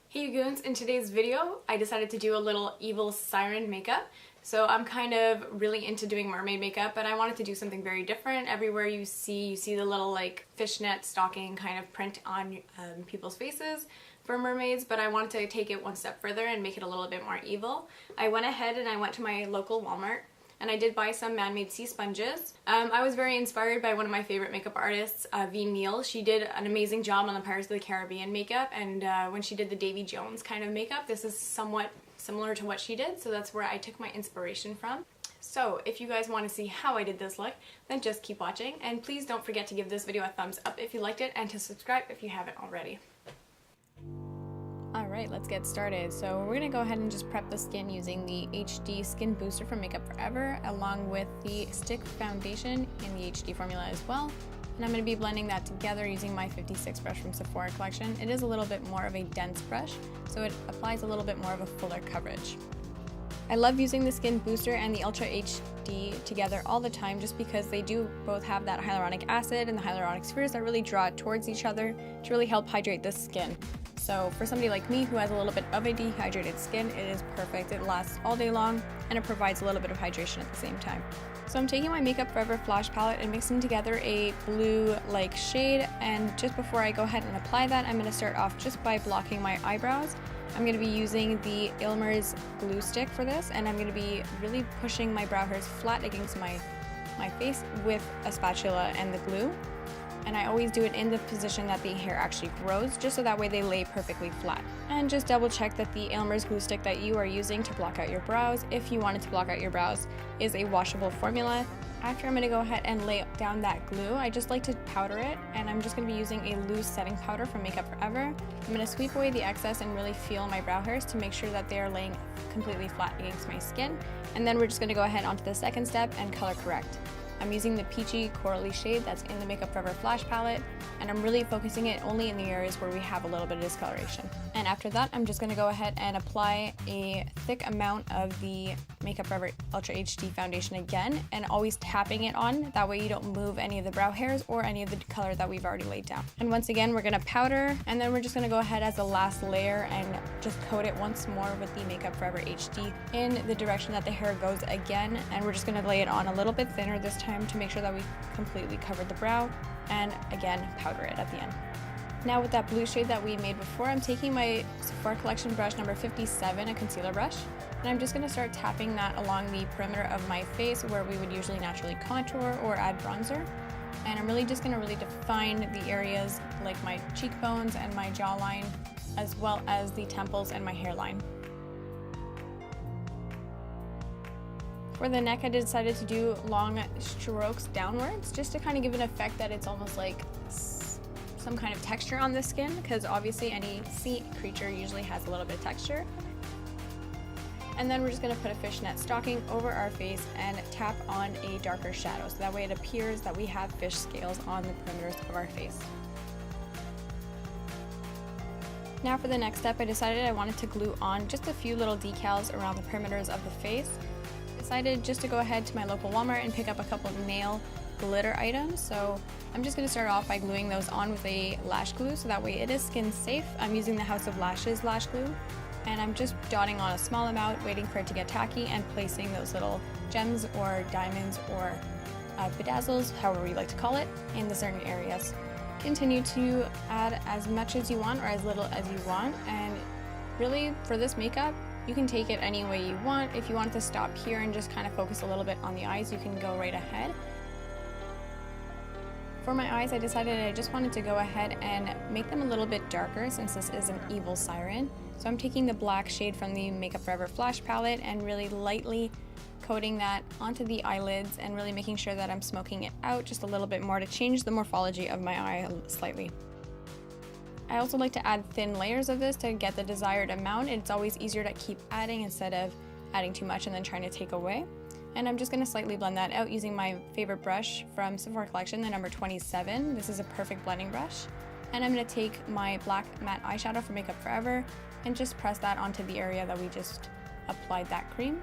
Hey you goons, in today's video I decided to do a little evil siren makeup. So I'm kind of really into doing mermaid makeup, but I wanted to do something very different. Everywhere you see the little like fishnet stocking kind of print on people's faces for mermaids, but I wanted to take it one step further and make it a little bit more evil. I went ahead and I went to my local Walmart and I did buy some man-made sea sponges. I was very inspired by one of my favorite makeup artists, V. Neal. She did an amazing job on the Pirates of the Caribbean makeup, and when she did the Davy Jones kind of makeup, this is somewhat similar to what she did, so that's where I took my inspiration from. So if you guys want to see how I did this look, then just keep watching, and please don't forget to give this video a thumbs up if you liked it, and to subscribe if you haven't already. Alright, let's get started. So we're going to go ahead and just prep the skin using the HD Skin Booster from Makeup Forever, along with the stick foundation in the HD formula as well. And I'm going to be blending that together using my 56 brush from Sephora collection. It is a little bit more of a dense brush, so it applies a little bit more of a fuller coverage. I love using the Skin Booster and the Ultra HD together all the time just because they do both have that hyaluronic acid and the hyaluronic spheres that really draw it towards each other to really help hydrate the skin. So for somebody like me who has a little bit of a dehydrated skin, it is perfect. It lasts all day long and it provides a little bit of hydration at the same time. So I'm taking my Makeup Forever Flash palette and mixing together a blue-like shade, and just before I go ahead and apply that, I'm going to start off just by blocking my eyebrows. I'm going to be using the Elmer's glue stick for this, and I'm going to be really pushing my brow hairs flat against my face with a spatula and the glue. And I always do it in the position that the hair actually grows, just so that way they lay perfectly flat. And just double check that the Elmer's glue stick that you are using to block out your brows, if you wanted to block out your brows, is a washable formula. After I'm going to go ahead and lay down that glue, I just like to powder it, and I'm just going to be using a loose setting powder from Makeup Forever. I'm going to sweep away the excess and really feel my brow hairs to make sure that they are laying completely flat against my skin. And then we're just going to go ahead onto the second step and color correct. I'm using the peachy corally shade that's in the Makeup Forever Flash palette, and I'm really focusing it only in the areas where we have a little bit of discoloration. And after that, I'm just going to go ahead and apply a thick amount of the Makeup Forever Ultra HD foundation again, and always tapping it on. That way you don't move any of the brow hairs or any of the color that we've already laid down. And once again, we're going to powder, and then we're just going to go ahead as the last layer and just coat it once more with the Makeup Forever HD in the direction that the hair goes again. And we're just going to lay it on a little bit thinner this time to make sure that we completely covered the brow, and again powder it at the end. Now with that blue shade that we made before, I'm taking my Sephora collection brush number 57, a concealer brush, and I'm just going to start tapping that along the perimeter of my face where we would usually naturally contour or add bronzer. And I'm really just going to really define the areas like my cheekbones and my jawline, as well as the temples and my hairline. For the neck, I decided to do long strokes downwards just to kind of give an effect that it's almost like some kind of texture on the skin, because obviously any sea creature usually has a little bit of texture. And then we're just going to put a fishnet stocking over our face and tap on a darker shadow, so that way it appears that we have fish scales on the perimeters of our face. Now for the next step, I decided I wanted to glue on just a few little decals around the perimeters of the face. Decided just to go ahead to my local Walmart and pick up a couple of nail glitter items. So I'm just going to start off by gluing those on with a lash glue, so that way it is skin safe. I'm using the House of Lashes lash glue, and I'm just dotting on a small amount, waiting for it to get tacky, and placing those little gems or diamonds or bedazzles, however you like to call it, in the certain areas. Continue to add as much as you want or as little as you want, and really for this makeup, you can take it any way you want. If you want to stop here and just kind of focus a little bit on the eyes, you can go right ahead. For my eyes, I decided I just wanted to go ahead and make them a little bit darker since this is an evil siren. So I'm taking the black shade from the Makeup Forever Flash palette and really lightly coating that onto the eyelids and really making sure that I'm smoking it out just a little bit more to change the morphology of my eye slightly. I also like to add thin layers of this to get the desired amount. It's always easier to keep adding instead of adding too much and then trying to take away. And I'm just going to slightly blend that out using my favorite brush from Sephora collection, the number 27. This is a perfect blending brush. And I'm going to take my black matte eyeshadow from Makeup Forever and just press that onto the area that we just applied that cream.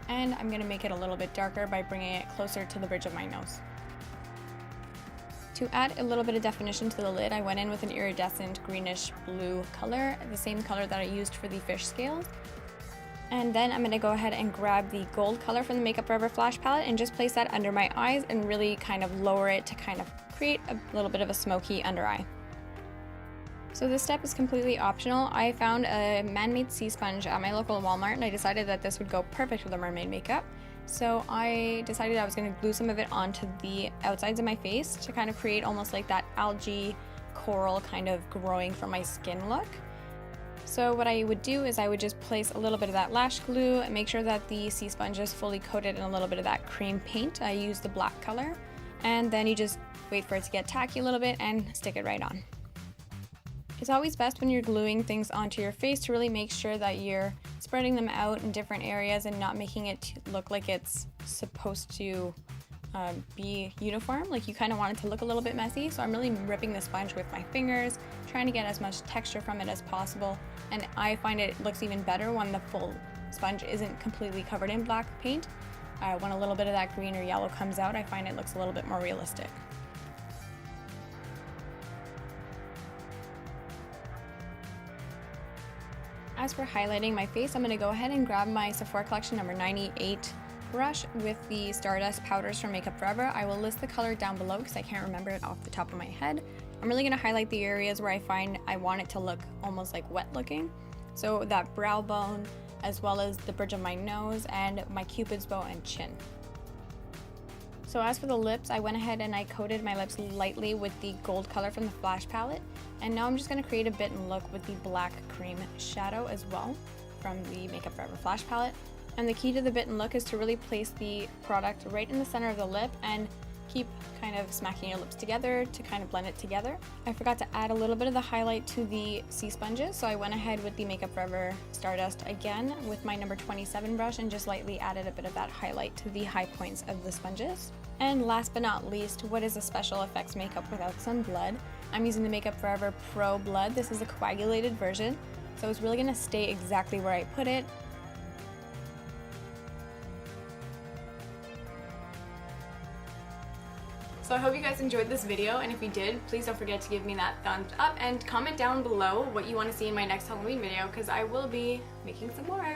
And I'm going to make it a little bit darker by bringing it closer to the bridge of my nose. To add a little bit of definition to the lid, I went in with an iridescent greenish blue color, the same color that I used for the fish scales. And then I'm going to go ahead and grab the gold color from the Makeup Forever Flash palette and just place that under my eyes and really kind of lower it to kind of create a little bit of a smoky under eye. So this step is completely optional. I found a man-made sea sponge at my local Walmart and I decided that this would go perfect with the mermaid makeup. So I decided I was going to glue some of it onto the outsides of my face to kind of create almost like that algae coral kind of growing from my skin look. So what I would do is I would just place a little bit of that lash glue and make sure that the sea sponge is fully coated in a little bit of that cream paint. I used the black color, and then you just wait for it to get tacky a little bit and stick it right on. It's always best when you're gluing things onto your face to really make sure that you're spreading them out in different areas and not making it look like it's supposed to be uniform. Like, you kind of want it to look a little bit messy, so I'm really ripping the sponge with my fingers, trying to get as much texture from it as possible, and I find it looks even better when the full sponge isn't completely covered in black paint. When a little bit of that green or yellow comes out, I find it looks a little bit more realistic. As for highlighting my face, I'm going to go ahead and grab my Sephora collection number 98 brush with the Stardust powders from Makeup Forever. I will list the color down below because I can't remember it off the top of my head. I'm really going to highlight the areas where I find I want it to look almost like wet looking. So that brow bone, as well as the bridge of my nose and my cupid's bow and chin. So as for the lips, I went ahead and I coated my lips lightly with the gold color from the Flash palette. And now I'm just going to create a bitten look with the black cream shadow as well from the Makeup Forever Flash palette. And the key to the bitten look is to really place the product right in the center of the lip and keep kind of smacking your lips together to kind of blend it together. I forgot to add a little bit of the highlight to the sea sponges, so I went ahead with the Makeup Forever Stardust again with my number 27 brush and just lightly added a bit of that highlight to the high points of the sponges. And last but not least, what is a special effects makeup without some blood? I'm using the Makeup Forever Pro Blood. This is a coagulated version, so it's really going to stay exactly where I put it. So I hope you guys enjoyed this video, and if you did, please don't forget to give me that thumbs up and comment down below what you want to see in my next Halloween video, because I will be making some more.